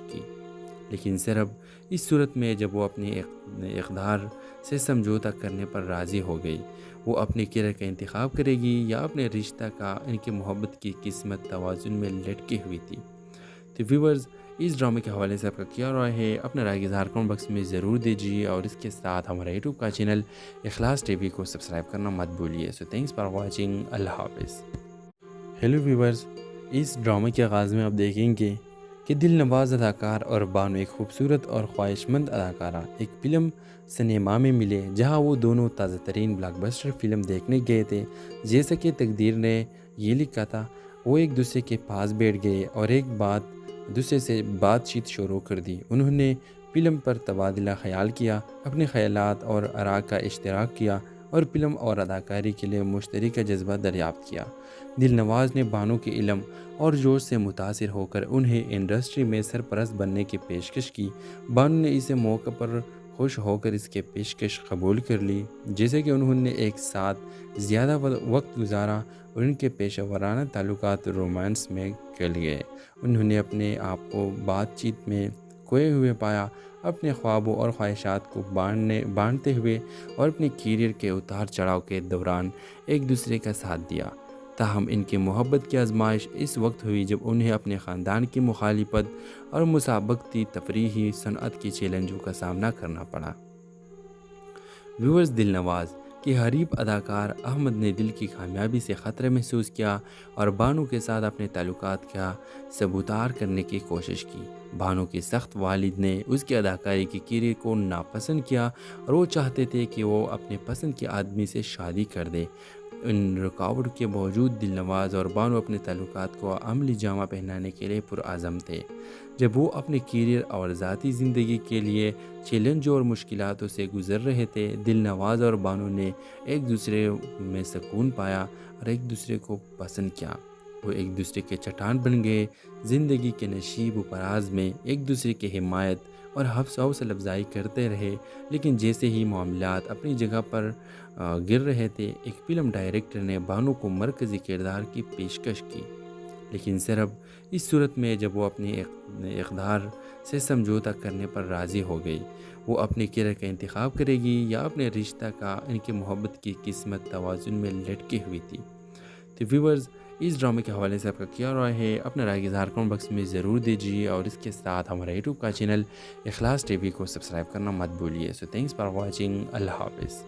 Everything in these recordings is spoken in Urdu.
کی، لیکن صرف اس صورت میں جب وہ اپنے اقدار سے سمجھوتہ کرنے پر راضی ہو گئی۔ وہ اپنے کیریئر کا انتخاب کرے گی یا اپنے رشتہ کا؟ ان کی محبت کی قسمت توازن میں لٹکی ہوئی تھی۔ تو ویورز، اس ڈرامے کے حوالے سے آپ کا کیا رائے ہے؟ اپنا رائے اظہار کمنٹ باکس میں ضرور دیجیے، اور اس کے ساتھ ہمارا یوٹیوب کا چینل اخلاص ٹی وی کو سبسکرائب کرنا مت بھولیے۔ سو تھینکس فار واچنگ، اللہ حافظ۔ ہیلو ویورز، اس ڈرامے کے آغاز میں آپ دیکھیں گے کہ دل نواز اداکار اور بانو ایک خوبصورت اور خواہش مند اداکارہ ایک فلم سنیما میں ملے، جہاں وہ دونوں تازہ ترین بلاک بسٹر فلم دیکھنے گئے تھے۔ جیسا کہ تقدیر نے یہ لکھا تھا، وہ ایک دوسرے کے پاس بیٹھ گئے اور ایک دوسرے سے بات چیت شروع کر دی۔ انہوں نے فلم پر تبادلہ خیال کیا، اپنے خیالات اور آراء کا اشتراک کیا، اور فلم اور اداکاری کے لیے مشترکہ جذبہ دریافت کیا۔ دل نواز نے بانو کے علم اور جوش سے متاثر ہو کر انہیں انڈسٹری میں سرپرست بننے کی پیشکش کی۔ بانو نے اسے موقع پر خوش ہو کر اس کی پیشکش قبول کر لی، جیسے کہ انہوں نے ایک ساتھ زیادہ وقت گزارا اور ان کے پیشہ ورانہ تعلقات رومانس میں گل گئے۔ انہوں نے اپنے آپ کو بات چیت میں کھوئے ہوئے پایا، اپنے خوابوں اور خواہشات کو بانٹتے ہوئے اور اپنے کیریئر کے اتار چڑھاؤ کے دوران ایک دوسرے کا ساتھ دیا۔ تاہم ان کی محبت کی آزمائش اس وقت ہوئی جب انہیں اپنے خاندان کی مخالفت اور مسابقتی تفریحی صنعت کی چیلنجوں کا سامنا کرنا پڑا۔ ویورز، دل نواز کے حریف اداکار احمد نے دل کی کامیابی سے خطرہ محسوس کیا اور بانو کے ساتھ اپنے تعلقات کا سبوتار کرنے کی کوشش کی۔ بانو کے سخت والد نے اس کی اداکاری کے کیریئر کو ناپسند کیا اور وہ چاہتے تھے کہ وہ اپنے پسند کے آدمی سے شادی کر دے۔ ان رکاوٹ کے باوجود دل نواز اور بانو اپنے تعلقات کو عملی جامہ پہنانے کے لیے پرعزم تھے۔ جب وہ اپنے کیریئر اور ذاتی زندگی کے لیے چیلنجوں اور مشکلاتوں سے گزر رہے تھے، دل نواز اور بانو نے ایک دوسرے میں سکون پایا اور ایک دوسرے کو پسند کیا۔ وہ ایک دوسرے کے چٹان بن گئے، زندگی کے نشیب و فراز میں ایک دوسرے کی حمایت اور حوصلہ افزائی کرتے رہے۔ لیکن جیسے ہی معاملات اپنی جگہ پر گر رہے تھے، ایک فلم ڈائریکٹر نے بانو کو مرکزی کردار کی پیشکش کی، لیکن صرف اس صورت میں جب وہ اپنے اقدار سے سمجھوتہ کرنے پر راضی ہو گئی۔ وہ اپنے کیریئر کا انتخاب کرے گی یا اپنے رشتہ کا؟ ان کی محبت کی قسمت توازن میں لٹکی ہوئی تھی۔ تو ویورز، اس ڈرامے کے حوالے سے آپ کا کیا رائے ہے؟ اپنا رائے اظہار کمنٹ باکس میں ضرور دیجیے، اور اس کے ساتھ ہمارا یوٹیوب کا چینل اخلاص ٹی وی کو سبسکرائب کرنا مت بھولیے۔ سو تھینکس فار واچنگ، اللہ حافظ۔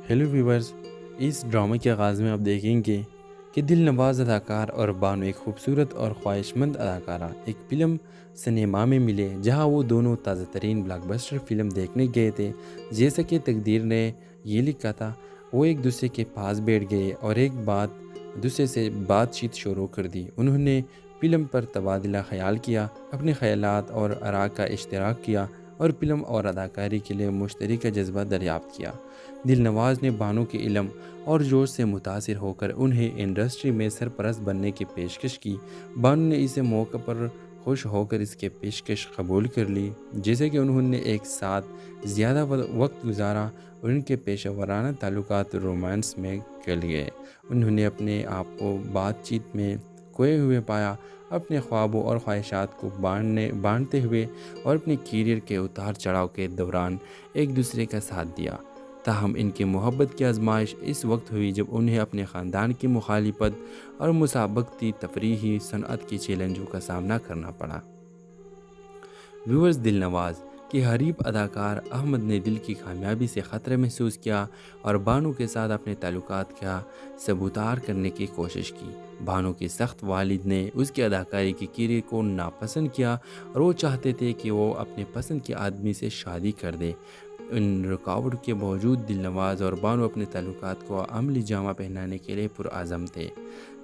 ہیلو ویورز، اس ڈرامے کے آغاز میں آپ دیکھیں گے کہ دل نواز اداکار اور بانو ایک خوبصورت اور خواہش مند اداکارہ ایک فلم سنیما میں ملے، جہاں وہ دونوں تازہ ترین بلاک بسٹر فلم دیکھنے گئے تھے۔ جیسا کہ تقدیر نے یہ لکھا تھا، وہ ایک دوسرے کے پاس بیٹھ گئے اور ایک دوسرے سے بات چیت شروع کر دی۔ انہوں نے فلم پر تبادلہ خیال کیا، اپنے خیالات اور آراء کا اشتراک کیا، اور فلم اور اداکاری کے لیے مشترکہ جذبہ دریافت کیا۔ دل نواز نے بانو کے علم اور جوش سے متاثر ہو کر انہیں انڈسٹری میں سرپرست بننے کی پیشکش کی۔ بانو نے اسے موقع پر خوش ہو کر اس کی پیشکش قبول کر لی، جیسے کہ انہوں نے ایک ساتھ زیادہ وقت گزارا اور ان کے پیشہ ورانہ تعلقات رومانس میں گل گئے۔ انہوں نے اپنے آپ کو بات چیت میں کھوئے ہوئے پایا، اپنے خوابوں اور خواہشات کو بانٹتے ہوئے اور اپنے کیریئر کے اتار چڑھاؤ کے دوران ایک دوسرے کا ساتھ دیا۔ تاہم ان کی محبت کی آزمائش اس وقت ہوئی جب انہیں اپنے خاندان کی مخالفت اور مسابقتی تفریحی صنعت کی چیلنجوں کا سامنا کرنا پڑا۔ ویورز، دل نواز کے حریف اداکار احمد نے دل کی کامیابی سے خطرہ محسوس کیا اور بانو کے ساتھ اپنے تعلقات کا سبوتار کرنے کی کوشش کی۔ بانو کے سخت والد نے اس کی اداکاری کے کیریئر کو ناپسند کیا اور وہ چاہتے تھے کہ وہ اپنے پسند کے آدمی سے شادی کر دے۔ ان رکاوٹ کے باوجود دل نواز اور بانو اپنے تعلقات کو عملی جامہ پہنانے کے لیے پرعزم تھے۔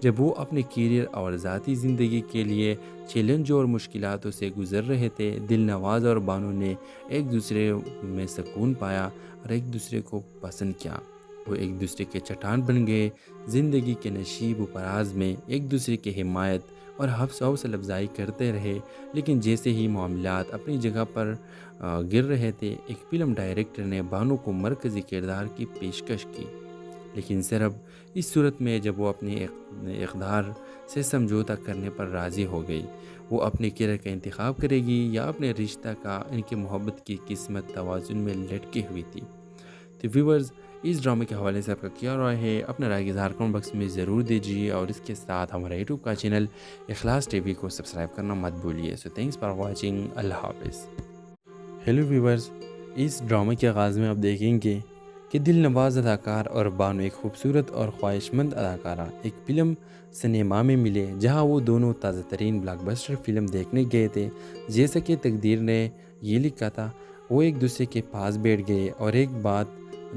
جب وہ اپنے کیریئر اور ذاتی زندگی کے لیے چیلنجوں اور مشکلاتوں سے گزر رہے تھے، دل نواز اور بانو نے ایک دوسرے میں سکون پایا اور ایک دوسرے کو پسند کیا۔ وہ ایک دوسرے کے چٹان بن گئے، زندگی کے نشیب و فراز میں ایک دوسرے کی حمایت اور حوصلہ افزائی کرتے رہے۔ لیکن جیسے ہی معاملات اپنی جگہ پر گر رہے تھے، ایک فلم ڈائریکٹر نے بانو کو مرکزی کردار کی پیشکش کی، لیکن صرف اس صورت میں جب وہ اپنے اقدار سے سمجھوتہ کرنے پر راضی ہو گئی۔ وہ اپنے کیریئر کا انتخاب کرے گی یا اپنے رشتہ کا ان کی محبت کی قسمت توازن میں لٹکی ہوئی تھی۔ تو ویورز، اس ڈرامے کے حوالے سے آپ کا کیا رائے ہے؟ اپنا رائے کا اظہار کمنٹ باکس میں ضرور دیجیے، اور اس کے ساتھ ہمارا یوٹیوب کا چینل اخلاص ٹی وی کو سبسکرائب کرنا مت بھولیے۔ سو تھینکس فار واچنگ، اللہ حافظ۔ ہیلو ویورز، اس ڈرامے کے آغاز میں آپ دیکھیں گے کہ دل نواز اداکار اور بانو ایک خوبصورت اور خواہش مند اداکارہ ایک فلم سنیما میں ملے، جہاں وہ دونوں تازہ ترین بلاک بسٹر فلم دیکھنے گئے تھے۔ جیسا کہ تقدیر نے یہ لکھا تھا، وہ ایک دوسرے کے پاس بیٹھ گئے اور ایک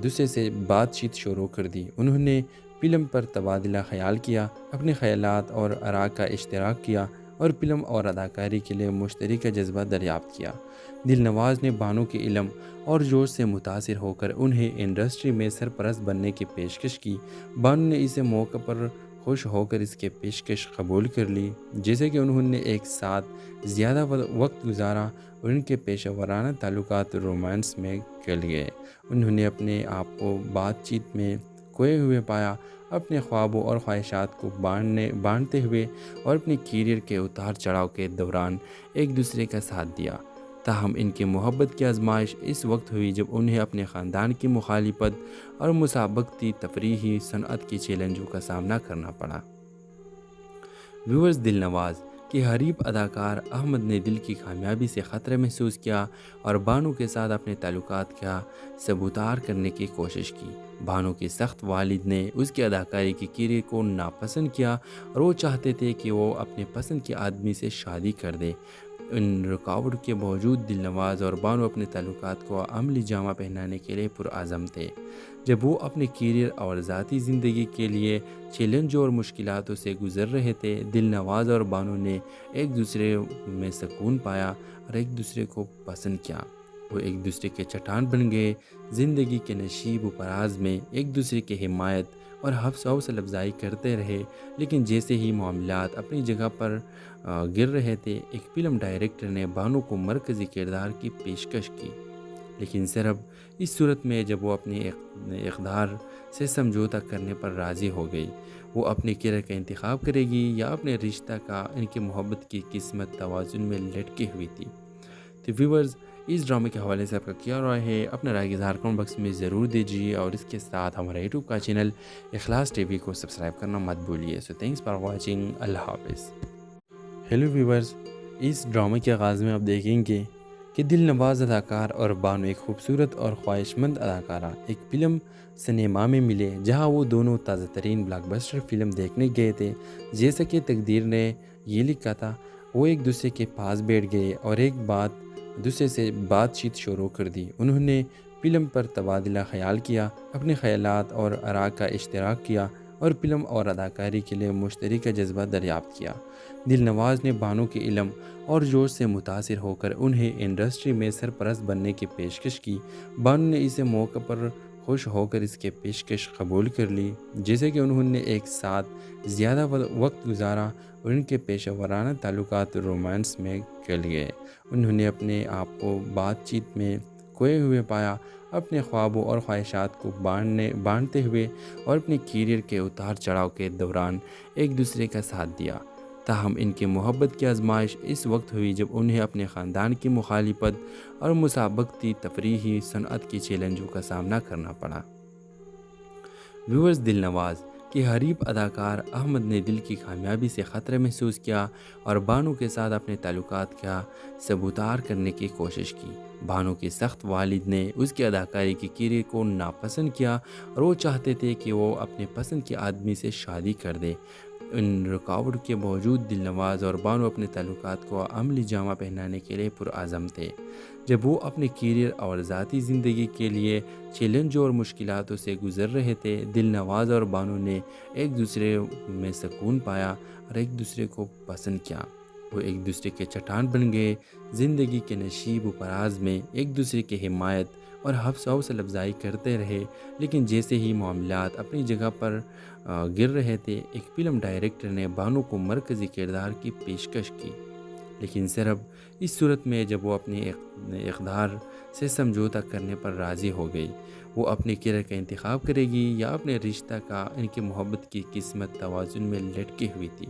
دوسرے سے بات چیت شروع کر دی۔ انہوں نے فلم پر تبادلہ خیال کیا، اپنے خیالات اور آراء کا اشتراک کیا اور فلم اور اداکاری کے لیے مشترکہ جذبہ دریافت کیا۔ دل نواز نے بانو کے علم اور جوش سے متاثر ہو کر انہیں انڈسٹری میں سرپرست بننے کی پیشکش کی۔ بانو نے اسے موقع پر خوش ہو کر اس کی پیشکش قبول کر لی۔ جیسے کہ انہوں نے ایک ساتھ زیادہ وقت گزارا اور ان کے پیشہ ورانہ تعلقات رومانس میں گل گئے۔ انہوں نے اپنے آپ کو بات چیت میں کھوئے ہوئے پایا، اپنے خوابوں اور خواہشات کو بانٹتے ہوئے اور اپنے کیریئر کے اتار چڑھاؤ کے دوران ایک دوسرے کا ساتھ دیا۔ تاہم ان کی محبت کی آزمائش اس وقت ہوئی جب انہیں اپنے خاندان کی مخالفت اور مسابقتی تفریحی صنعت کی چیلنجوں کا سامنا کرنا پڑا۔ ویورز، دل نواز کے حریف اداکار احمد نے دل کی کامیابی سے خطرہ محسوس کیا اور بانو کے ساتھ اپنے تعلقات کا سبوتار کرنے کی کوشش کی۔ بانو کے سخت والد نے اس کی اداکاری کی کیریئر کو ناپسند کیا اور وہ چاہتے تھے کہ وہ اپنے پسند کے آدمی سے شادی کر دے۔ ان رکاوٹ کے باوجود دل نواز اور بانو اپنے تعلقات کو عملی جامہ پہنانے کے لیے پرعزم تھے۔ جب وہ اپنے کیریئر اور ذاتی زندگی کے لیے چیلنجوں اور مشکلاتوں سے گزر رہے تھے، دل نواز اور بانو نے ایک دوسرے میں سکون پایا اور ایک دوسرے کو پسند کیا۔ وہ ایک دوسرے کے چٹان بن گئے، زندگی کے نشیب و فراز میں ایک دوسرے کی حمایت اور حوصلہ افزائی کرتے رہے۔ لیکن جیسے ہی معاملات اپنی جگہ پر گر رہے تھے، ایک فلم ڈائریکٹر نے بانو کو مرکزی کردار کی پیشکش کی، لیکن صرف اس صورت میں جب وہ اپنے اقدار سے سمجھوتہ کرنے پر راضی ہو گئی۔ وہ اپنے کیریئر کا انتخاب کرے گی یا اپنے رشتہ کا ان کی محبت کی قسمت توازن میں لٹکی ہوئی تھی۔ تو ویورز، اس ڈرامے کے حوالے سے آپ کا کیا رائے ہے؟ اپنا رائے کا اظہار کمنٹ باکس میں ضرور دیجیے، اور اس کے ساتھ ہمارا یوٹیوب کا چینل اخلاص ٹی وی کو سبسکرائب کرنا مت بھولیے۔ سو تھینکس فار واچنگ، اللہ حافظ۔ ہیلو ویورز، اس ڈرامے کے آغاز میں آپ دیکھیں گے کہ دل نواز اداکار اور بانو ایک خوبصورت اور خواہش مند اداکارہ ایک فلم سنیما میں ملے، جہاں وہ دونوں تازہ ترین بلاک بسٹر فلم دیکھنے گئے تھے۔ جیسا کہ تقدیر نے یہ لکھا تھا، وہ ایک دوسرے کے پاس بیٹھ گئے اور ایک دوسرے سے بات چیت شروع کر دی۔ انہوں نے فلم پر تبادلہ خیال کیا، اپنے خیالات اور آراء کا اشتراک کیا اور فلم اور اداکاری کے لیے مشترکہ جذبہ دریافت کیا۔ دل نواز نے بانو کے علم اور جوش سے متاثر ہو کر انہیں انڈسٹری میں سرپرست بننے کی پیشکش کی۔ بانو نے اسے موقع پر خوش ہو کر اس کی پیشکش قبول کر لی۔ جیسے کہ انہوں نے ایک ساتھ زیادہ وقت گزارا اور ان کے پیشہ ورانہ تعلقات رومانس میں گل گئے۔ انہوں نے اپنے آپ کو بات چیت میں کھوئے ہوئے پایا، اپنے خوابوں اور خواہشات کو بانٹتے ہوئے اور اپنے کیریئر کے اتار چڑھاؤ کے دوران ایک دوسرے کا ساتھ دیا۔ تاہم ان کی محبت کی آزمائش اس وقت ہوئی جب انہیں اپنے خاندان کی مخالفت اور مسابقتی تفریحی صنعت کی چیلنجوں کا سامنا کرنا پڑا۔ ویورز، دل نواز کے حریف اداکار احمد نے دل کی کامیابی سے خطرہ محسوس کیا اور بانو کے ساتھ اپنے تعلقات کا سبوتار کرنے کی کوشش کی۔ بانو کے سخت والد نے اس کی اداکاری کی کیریئر کو ناپسند کیا اور وہ چاہتے تھے کہ وہ اپنے پسند کے آدمی سے شادی کر دے۔ ان رکاوٹ کے باوجود دل نواز اور بانو اپنے تعلقات کو عملی جامہ پہنانے کے لیے پرعزم تھے۔ جب وہ اپنے کیریئر اور ذاتی زندگی کے لیے چیلنجوں اور مشکلاتوں سے گزر رہے تھے، دل نواز اور بانو نے ایک دوسرے میں سکون پایا اور ایک دوسرے کو پسند کیا۔ وہ ایک دوسرے کے چٹان بن گئے، زندگی کے نشیب و فراز میں ایک دوسرے کی حمایت اور حوصلہ افزائی کرتے رہے۔ لیکن جیسے ہی معاملات اپنی جگہ پر گر رہے تھے، ایک فلم ڈائریکٹر نے بانو کو مرکزی کردار کی پیشکش کی، لیکن صرف اس صورت میں جب وہ اپنے اقدار سے سمجھوتہ کرنے پر راضی ہو گئی۔ وہ اپنے کیریئر کا انتخاب کرے گی یا اپنے رشتہ کا ان کی محبت کی قسمت توازن میں لٹکی ہوئی تھی۔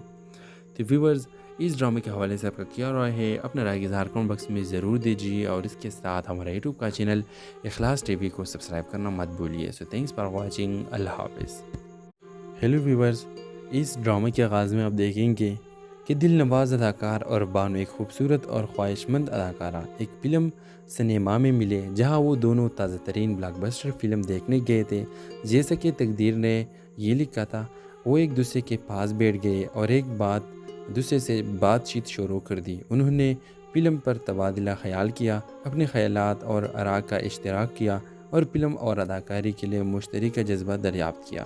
تو ویورز، اس ڈرامے کے حوالے سے آپ کا کیا رائے ہے؟ اپنا رائے کا اظہار کمنٹ باکس میں ضرور دیجیے، اور اس کے ساتھ ہمارا یوٹیوب کا چینل اخلاص ٹی وی کو سبسکرائب کرنا مت بھولیے۔ سو تھینکس فار واچنگ، اللہ حافظ۔ ہیلو ویورز، اس ڈرامے کے آغاز میں آپ دیکھیں گے کہ دل نواز اداکار اور بانو ایک خوبصورت اور خواہش مند اداکارہ ایک فلم سنیما میں ملے، جہاں وہ دونوں تازہ ترین بلاک بسٹر فلم دیکھنے گئے تھے۔ جیسا کہ تقدیر نے یہ لکھا تھا، وہ ایک دوسرے کے پاس بیٹھ گئے اور ایک دوسرے سے بات چیت شروع کر دی۔ انہوں نے فلم پر تبادلہ خیال کیا، اپنے خیالات اور آراء کا اشتراک کیا اور فلم اور اداکاری کے لیے مشترکہ جذبہ دریافت کیا۔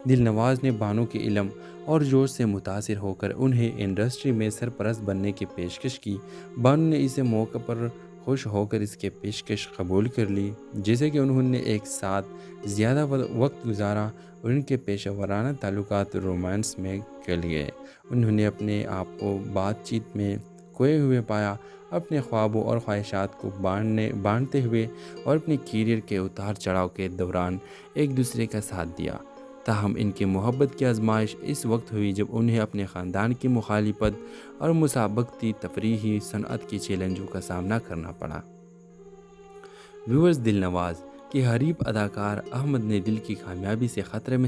دل نواز نے بانو کے علم اور جوش سے متاثر ہو کر انہیں انڈسٹری میں سرپرست بننے کی پیشکش کی۔ بانو نے اسے موقع پر خوش ہو کر اس کی پیشکش قبول کر لی، جیسے کہ انہوں نے ایک ساتھ زیادہ وقت گزارا اور ان کے پیشہ ورانہ تعلقات رومانس میں گل گئے۔ انہوں نے اپنے آپ کو بات چیت میں کھوئے ہوئے پایا، اپنے خوابوں اور خواہشات کو بانٹتے ہوئے اور اپنے کیریئر کے اتار چڑھاؤ کے دوران ایک دوسرے کا ساتھ دیا۔ تاہم ان کی محبت کی آزمائش اس وقت ہوئی جب انہیں اپنے خاندان کی مخالفت اور مسابقتی تفریحی صنعت کی چیلنجوں کا سامنا کرنا پڑا۔ ویورز، دل نواز کے حریف اداکار احمد نے دل کی کامیابی سے خطرے میں